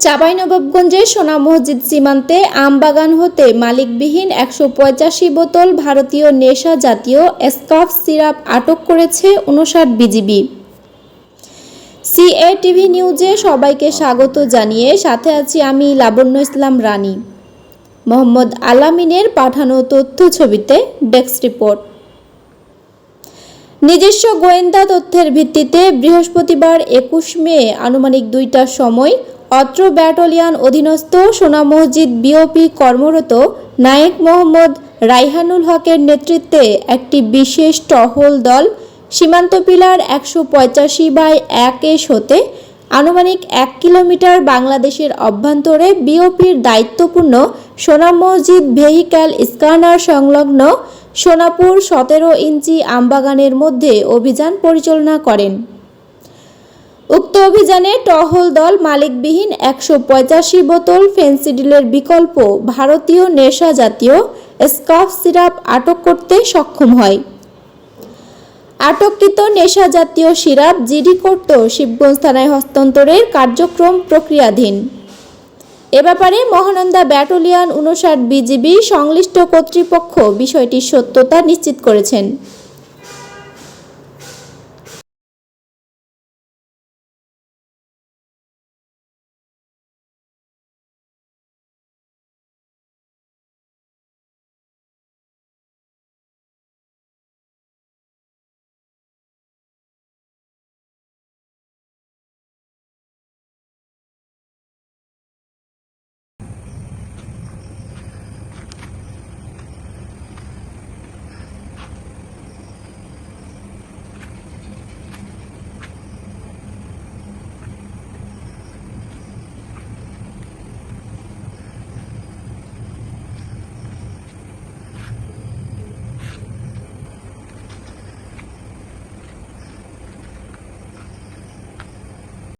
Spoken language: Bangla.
চাঁপাইনবাবগঞ্জের সোনা মসজিদ সীমান্তে আমবাগান হতে মালিকবিহীন ১৮৫ বোতল ভারতীয় নেশা জাতীয় স্কাফ সিরাপ আটক করেছে ৫৯ বিজিবি। সিএটিভি নিউজে সবাইকে স্বাগত জানিয়ে সাথে আছি আমি লাবণ্য ইসলাম রানী। মোহাম্মদ আলামিনের পাঠানো তথ্য ছবিতে ডেস্ক রিপোর্ট। নিজস্ব গোয়েন্দা তথ্যের ভিত্তিতে বৃহস্পতিবার ২১ মে আনুমানিক ২টার সময় অত্র ব্যাটালিয়ন অধীনস্থ সোনা মসজিদ বিওপি কর্মরত নায়েক মোহাম্মদ রাইহানুল হকের নেতৃত্বে একটি বিশেষ টহল দল সীমান্ত পিলার ১৮৫/১ হতে আনুমানিক ১ কিলোমিটার বাংলাদেশের অভ্যন্তরে বিওপির দায়িত্বপূর্ণ সোনা মসজিদ ভেহিক্যাল স্ক্যানার সংলগ্ন সোনাপুর ১৭ ইঞ্চি আমবাগানের মধ্যে অভিযান পরিচালনা করেন। উক্ত অভিযানে টহল দল মালিকবিহীন ১৮৫ বোতল ফেন্সিডিলের বিকল্প ভারতীয় নেশা জাতীয় স্কাফ সিরাপ আটক করতে সক্ষম হয়। আটককৃত নেশা জাতীয় সিরাপ জিডি কোর্ট শিবগঞ্জ থানায় হস্তান্তরের কার্যক্রম প্রক্রিয়াধীন। এ ব্যাপারে মহানন্দা ব্যাটালিয়ন ৫৯ বিজিবি সংশ্লিষ্ট কর্তৃপক্ষ বিষয়টির সত্যতা নিশ্চিত করেছেন।